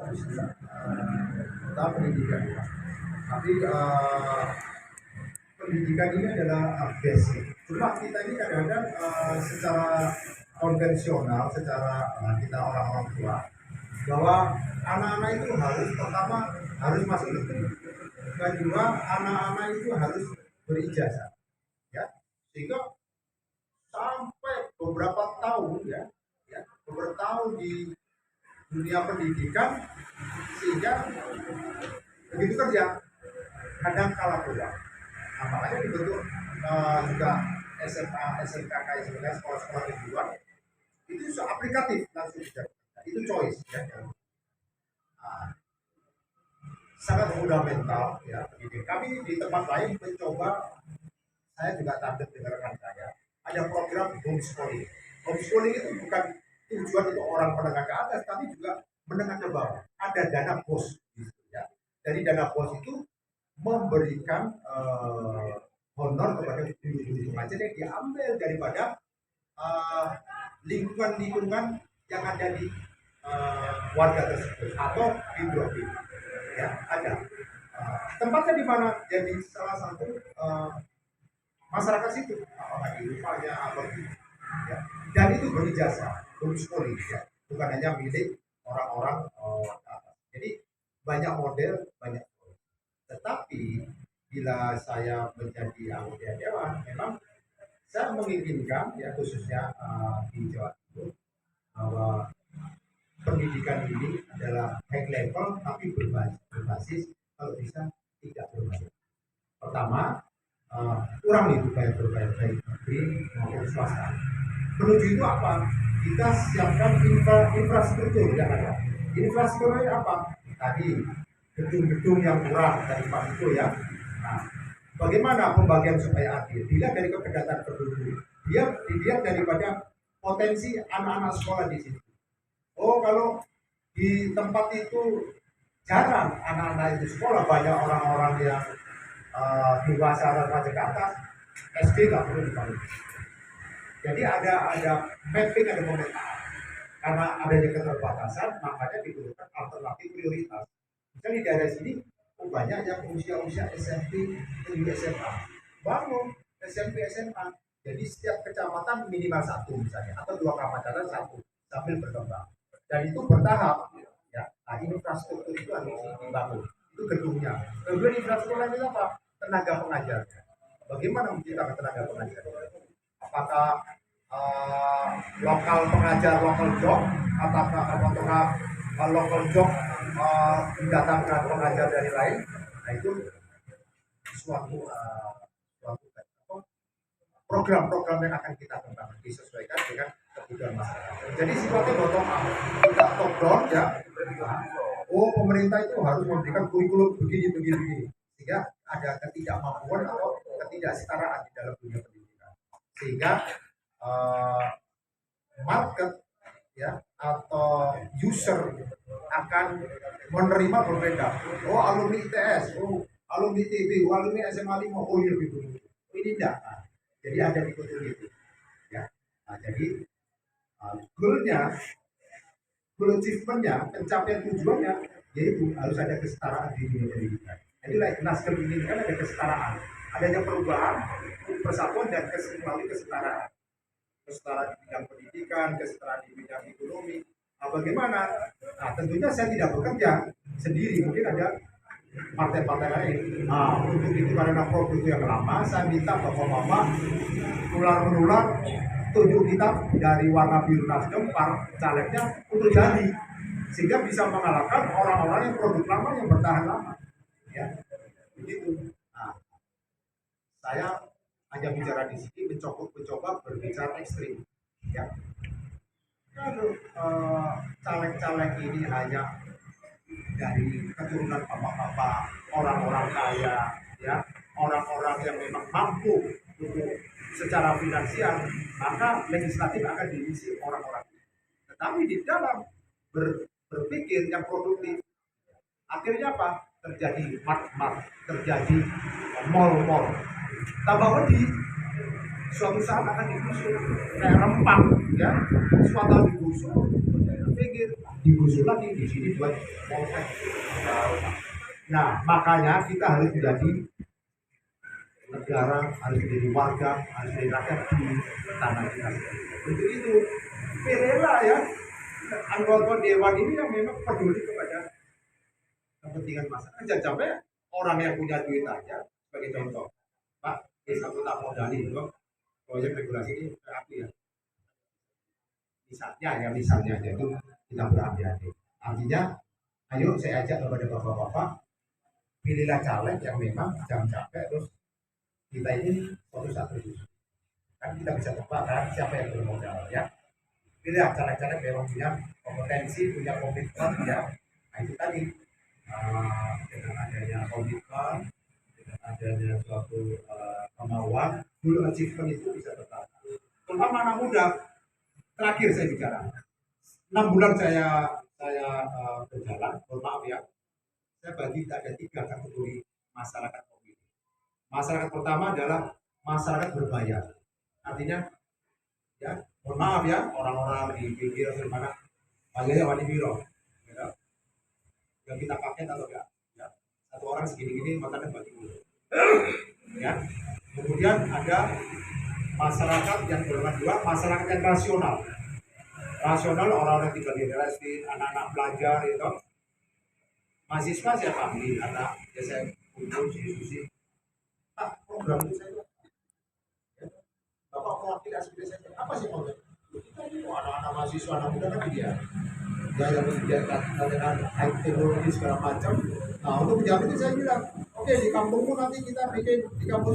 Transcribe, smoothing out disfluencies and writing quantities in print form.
bagus ya, tentang pendidikan. Tapi pendidikan ini adalah basic. Cuma kita ini kadang-kadang secara konvensional, secara kita orang-orang tua, bahwa anak-anak itu harus pertama harus masuk negeri, kedua anak-anak itu harus berijazah, ya, sehingga sampai beberapa tahun beberapa tahun di dunia pendidikan, sehingga begitu kerja kadang kalah pulang. Nah, makanya dibentuk juga SMA, SMK, KSMK, sekolah-sekolah kejuruan itu aplikatif langsung bisa. Itu choice ya. Nah, sangat fundamental ya. Kami di tempat lain mencoba, saya juga takut dengan rekan saya, ada program homeschooling. Homeschooling itu bukan tujuan untuk orang menengah ke atas, tapi juga menengah ke bawah. Ada dana BOS gitu ya. Dari dana BOS itu memberikan honor kepada guru-guru pengajar yang diambil daripada lingkungan-lingkungan yang ada di warga tersebut atau di Dropi. Ya, ada. Tempatnya di mana? Jadi salah satu masyarakat situ, apakah di rupanya atau di, ya. Dan itu berijazah, homeschooling ya, bukan hanya milik orang-orang jadi banyak model, banyak. Tetapi bila saya menjadi anggota dewan, memang saya menginginkan ya, khususnya di Jawa Timur, bahwa pendidikan ini adalah high level tapi berbasis kalau bisa tidak berbayar. Pertama, kurangi budaya berbayar baik negeri maupun swasta. Menuju itu apa? Kita siapkan infrastruktur yang ada. Infrastrukturnya apa? Tadi gedung-gedung yang kurang dari Pak itu ya. Nah, bagaimana pembagian supaya adil? Dilihat dari kepadatan penduduk. Dilihat daripada potensi anak-anak sekolah di situ. Oh, kalau di tempat itu jarang anak-anak itu sekolah, banyak orang-orang yang dewasa remaja ke atas, SD nggak perlu dibangun. Jadi ada mapping, ada pemetaan. Karena adanya keterbatasan, makanya diperlukan alternatif prioritas. Misalnya di daerah sini, banyak yang usia SMP dan juga SMA. Bangun SMP SMA. Jadi setiap kecamatan minimal satu misalnya, atau 2 kecamatan satu, sambil berkembang. Dan itu bertahap. Ya. Nah, infrastruktur itu harus dibangun. Itu gedungnya. Kemudian infrastruktur itu apa? Tenaga pengajarnya. Bagaimana menciptakan tenaga pengajar? Apakah lokal pengajar, lokal job, apakah lokal job mendatangkan pengajar dari lain? Nah, itu suatu program-program yang akan kita kembangkan disesuaikan dengan kebutuhan masyarakat. Jadi sifatnya bottom up, tidak top down ya. Oh, pemerintah itu harus memberikan kurikulum begini, sehingga ada ketidakmampuan atau ketidaksetaraan di dalam dunia pendidikan, sehingga market ya atau user akan menerima berbeda. Oh, alumni ITS, oh alumni ITB, oh, alumni SMA 5, oh iya gitu. Ini tidak. Nah, jadi ada dikutul itu. Ya. Nah, jadi goal-nya, goal achievement-nya, pencapaian tujuannya, yaitu harus ada kesetaraan di dunia pendidikan. Jadi Nasdem ini kan ada kesetaraan, adanya perubahan, persatuan dan melalui kesetaraan. Kesetaraan di bidang pendidikan, kesetaraan di bidang ekonomi. Nah, bagaimana? Nah, tentunya saya tidak bekerja sendiri, mungkin ada partai-partai lain. Nah, untuk itu karena produk yang lama, saya minta bapak-bapak menular tunjuk kita dari warna biru Nasdem, calegnya untuk jadi, sehingga bisa mengalahkan orang-orang yang produk lama yang bertahan lama. Ya, begitu. Nah, saya hanya bicara di sini, mencoba berbicara ekstrim. Ya, kalau caleg-caleg ini hanya dari keturunan bapak-bapak, orang-orang kaya, ya, orang-orang yang memang mampu untuk secara finansial, maka legislatif akan diisi orang-orang. Tetapi di dalam berpikir yang produktif, akhirnya apa? Terjadi mart-mart, terjadi mall-mall. Tambah wedi, suatu saat akan digusur kayak rempang, ya, suatu digusur pinggir, digusur lagi di sini buat polsek. Nah, makanya kita harus menjadi negara, harus menjadi warga, harus menjadi rakyat di tanah kita. Untuk itu, pilihlah ya anggota dewan ini yang memang peduli kepada kepentingan masyarakat. Jangan sampai orang yang punya duit aja, sebagai contoh, Pak, desa kota modali itu proyek regulasi ini aku ya. Misalnya aja itu kita berhati-hati. Artinya, ayo saya ajak kepada bapak-bapak, pilihlah caleg yang memang jangan capek terus kita ini suatu saat terus. Kan kita bisa tebak kan siapa yang bermodal ya. Pilihlah caleg-caleg memang punya kompetensi, punya komitmen ya. Nah itu tadi dengan adanya komitmen, dengan adanya suatu kemauan, dulu achievement itu bisa tetap. Terutama anak muda. Terakhir saya bicara, 6 bulan saya berjalan, mohon maaf ya, saya bagi ada 3 kategori masyarakat pemilih. Masyarakat pertama adalah masyarakat berbayar, artinya ya, mohon maaf ya, orang-orang di pinggir atau mana, panggilnya wali biro, ya. Yang kita pakai atau enggak, ya. Satu orang segini-gini makannya bagi dulu, ya. Kemudian ada masyarakat yang golongan 2, masyarakat yang rasional. Rasional orang-orang tinggal di daerah, anak-anak pelajar itu. Mahasiswa saya panggil, anak ya saya kumpul diskusi. Pak, program itu saya ya. Bapak mewakili aspirasi saya. Apa sih program? Kita ini anak-anak mahasiswa, anak muda kan dia. Ya yang menjadikan dengan high teknologi segala macam. Nah untuk menjawab itu saya bilang, oke di kampungmu nanti kita bikin di kampung